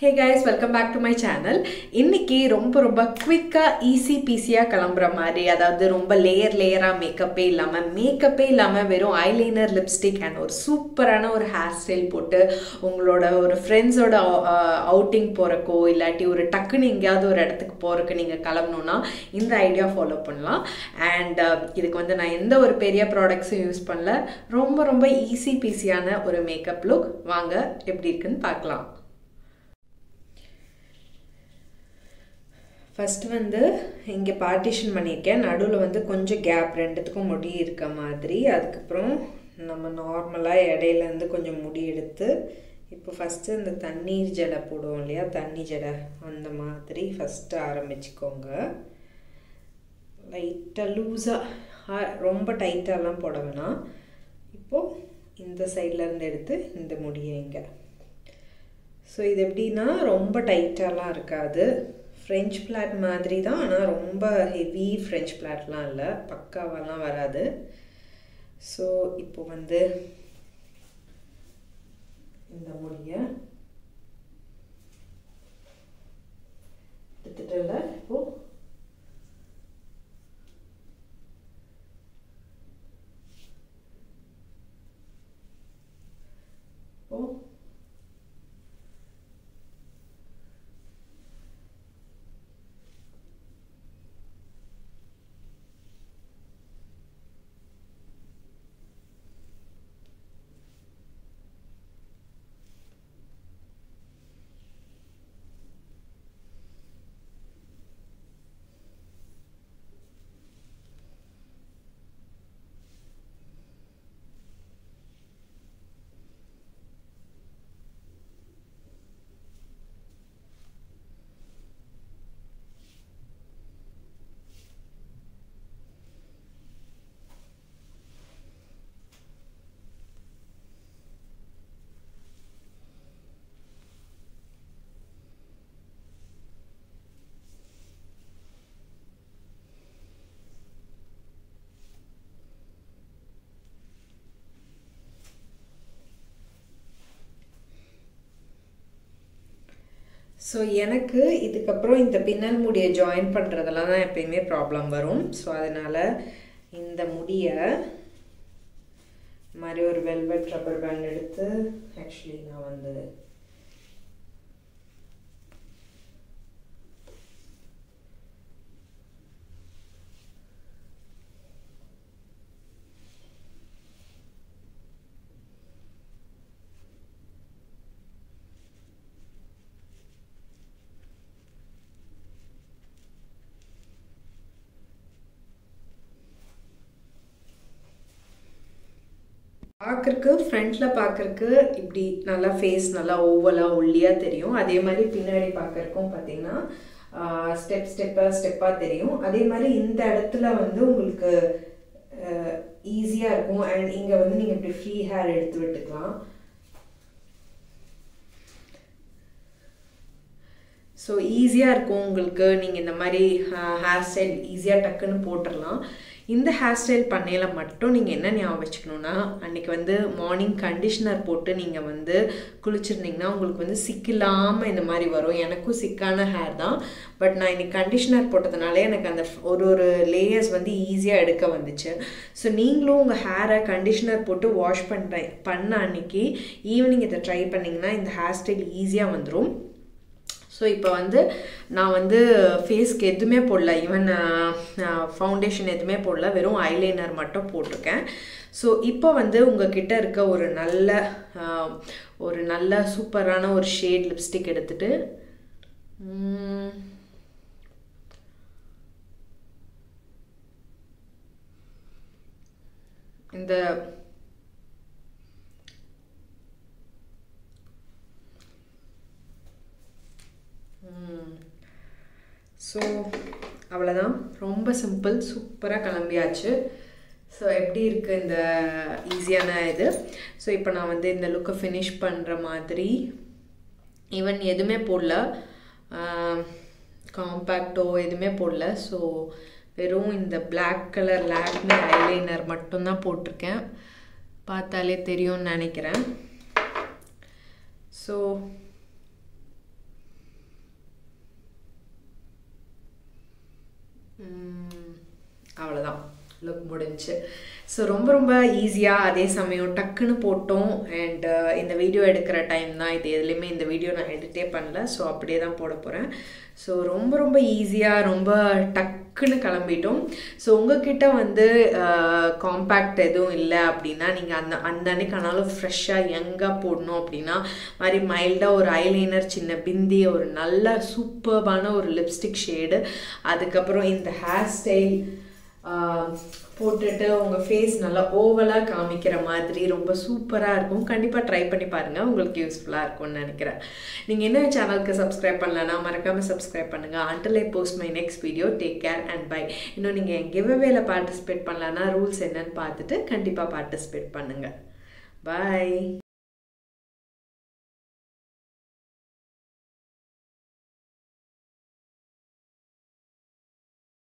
Hey guys, welcome back to my channel. இன்னைக்கு ரொம்ப குவிக்கா easy பீஸியா கிளம்புற மாதிரி, அதாவது ரொம்ப லேயரா மேக்கப்பே இல்லாம வெறும் ஐலைனர், லிப்ஸ்டிக் அண்ட் ஒரு சூப்பரான ஒரு ஹேர் ஸ்டைல் போட்டு உங்களோட ஒரு ஃப்ரெண்ட்ஸோட அவுட்டிங் போறக்கோ இல்லாட்டி ஒரு டக்குன்னு எங்கேயாவது ஒரு இடத்துக்கு போறக்கு நீங்க கிளம்பணும்னா இந்த ஐடியா ஃபாலோ பண்ணலாம். அண்ட் இதுக்கு வந்து நான் எந்த ஒரு பெரிய ப்ராடக்ட்ஸும் யூஸ் பண்ணல. ரொம்ப ஈஸி பீஸியான ஒரு மேக்கப் லுக். வாங்க எப்படி இருக்குன்னு பார்க்கலாம். ஃபர்ஸ்ட் வந்து இங்கே பார்ட்டிஷன் பண்ணியிருக்கேன். நடுவில் வந்து கொஞ்சம் கேப், ரெண்டுத்துக்கும் முடி இருக்க மாதிரி. அதுக்கப்புறம் நம்ம நார்மலாக இடையிலேருந்து கொஞ்சம் முடி எடுத்து இப்போ ஃபஸ்ட்டு இந்த தண்ணீர் ஜடை போடுவோம் இல்லையா, தண்ணி ஜடை அந்த மாதிரி ஃபஸ்ட்டு ஆரம்பிச்சுக்கோங்க. லைட்டாக லூஸாக, ரொம்ப டைட்டாலாம் போட வேணாம். இப்போது இந்த சைட்லேருந்து எடுத்து இந்த முடியை இங்கே. ஸோ இது எப்படின்னா ரொம்ப டைட்டாலாம் இருக்காது, ஃப்ரெஞ்ச் பிளாட் மாதிரி தான். ஆனால் ரொம்ப ஹெவி ஃப்ரெஞ்ச் பிளாட்லாம் இல்லை, பக்காவெல்லாம் வராது. ஸோ இப்போ வந்து இந்த முடியை எடுத்துட்டு இல்லை, இப்போது ஸோ எனக்கு இதுக்கப்புறம் இந்த பின்னல் முடியை ஜாயின் பண்ணுறதெல்லாம் தான் எப்பயுமே ப்ராப்ளம் வரும். ஸோ அதனால் இந்த முடியை மாதிரி ஒரு வெல்வெட் ரப்பர் பேண்ட் எடுத்து, ஆக்சுவலி நான் வந்து பார்க்குறக்கு ஃப்ரண்ட்டில் பார்க்குறக்கு இப்படி நல்லா ஃபேஸ் நல்லா ஓவலாக ஒல்லியாக தெரியும். அதே மாதிரி பின்னாடி பார்க்குறக்கும் பார்த்தீங்கன்னா ஸ்டெப்பாக தெரியும். அதே மாதிரி இந்த இடத்துல வந்து உங்களுக்கு ஈஸியாக இருக்கும். அண்ட் இங்கே வந்து நீங்கள் இப்படி ஃப்ரீ ஹேர் எடுத்து விட்டுக்கலாம். ஸோ ஈஸியாக இருக்கும் உங்களுக்கு. நீங்கள் இந்த மாதிரி ஹேர் ஸ்டைல் ஈஸியாக டக்குன்னு போட்டுடலாம். இந்த ஹேர் ஸ்டைல் பண்ணையில் மட்டும் நீங்கள் என்ன ஞாபகம் வச்சுக்கணுன்னா, அன்றைக்கி வந்து மார்னிங் கண்டிஷ்னர் போட்டு நீங்கள் வந்து குளிச்சிருந்தீங்கன்னா உங்களுக்கு வந்து சிக்கில்லாமல் இந்த மாதிரி வரும். எனக்கும் சிக்கான ஹேர் தான், பட் நான் இன்றைக்கி கண்டிஷ்னர் போட்டதுனாலே எனக்கு அந்த ஒரு லேயர்ஸ் வந்து ஈஸியாக எடுக்க வந்துச்சு. ஸோ நீங்களும் உங்கள் ஹேரை கண்டிஷ்னர் போட்டு வாஷ் பண்ண அன்றைக்கி ஈவினிங் இதை ட்ரை பண்ணிங்கன்னா இந்த ஹேர் ஸ்டைல் ஈஸியாக வந்துடும். ஸோ இப்போ வந்து நான் வந்து ஃபேஸ்க்கு எதுவுமே போடல, ஈவன் ஃபவுண்டேஷன் எதுவுமே போடல, வெறும் ஐலைனர் மட்டும் போட்டிருக்கேன். ஸோ இப்போ வந்து உங்ககிட்ட இருக்க ஒரு நல்ல சூப்பரான ஒரு ஷேட் லிப்ஸ்டிக் எடுத்துட்டு இந்த ஸோ அவ்வளோதான், ரொம்ப சிம்பிள், சூப்பராக கிளம்பியாச்சு. ஸோ எப்படி இருக்குது இந்த ஈஸியான இது. ஸோ இப்போ நான் வந்து இந்த லுக்கை ஃபினிஷ் பண்ணுற மாதிரி ஈவன் எதுவுமே போடல, காம்பேக்டோ எதுவுமே போடல. ஸோ வெறும் இந்த பிளாக் கலர் லாக்மே ஐலைனர் மட்டும்தான் போட்டிருக்கேன். பார்த்தாலே தெரியும்னு நினைக்கிறேன். ஸோ முடிஞ்சு. ஸோ ரொம்ப ரொம்ப ஈஸியாக அதே சமயம் டக்குன்னு போட்டோம். அண்ட் இந்த வீடியோ எடுக்கிற டைம் தான் இது. எதுலேயுமே இந்த வீடியோ நான் எடிட்டே பண்ணல, ஸோ அப்படியே தான் போட போகிறேன். ஸோ ரொம்ப ரொம்ப ஈஸியாக ரொம்ப டக்குன்னு கிளம்பிட்டோம். ஸோ உங்ககிட்ட வந்து காம்பேக்ட் எதுவும் இல்லை அப்படின்னா நீங்கள் அந்த அன்னைக்கு ஆனாலும் ஃப்ரெஷ்ஷாக யங்காக போடணும் அப்படின்னா மாதிரி மைல்டாக ஒரு ஐலைனர், சின்ன பிந்தி, ஒரு நல்ல சூப்பர்பான ஒரு லிப்ஸ்டிக் ஷேடு, அதுக்கப்புறம் இந்த ஹேர் ஸ்டைல் போட்டுட்டு உங்கள் ஃபேஸ் நல்லா ஓவலாக காமிக்கிற மாதிரி ரொம்ப சூப்பராக இருக்கும். கண்டிப்பாக ட்ரை பண்ணி பாருங்கள், உங்களுக்கு யூஸ்ஃபுல்லாக இருக்கும்னு நினைக்கிறேன். நீங்கள் என்ன சேனலுக்கு சப்ஸ்கிரைப் பண்ணலன்னா மறக்காமல் சப்ஸ்கிரைப் பண்ணுங்கள். until I post my next video, take care and bye. இன்னும் நீங்கள் giveawayல பார்ட்டிசிபேட் பண்ணலன்னா ரூல்ஸ் என்னன்னு பார்த்துட்டு கண்டிப்பாக பார்ட்டிசிபேட் பண்ணுங்கள். Bye.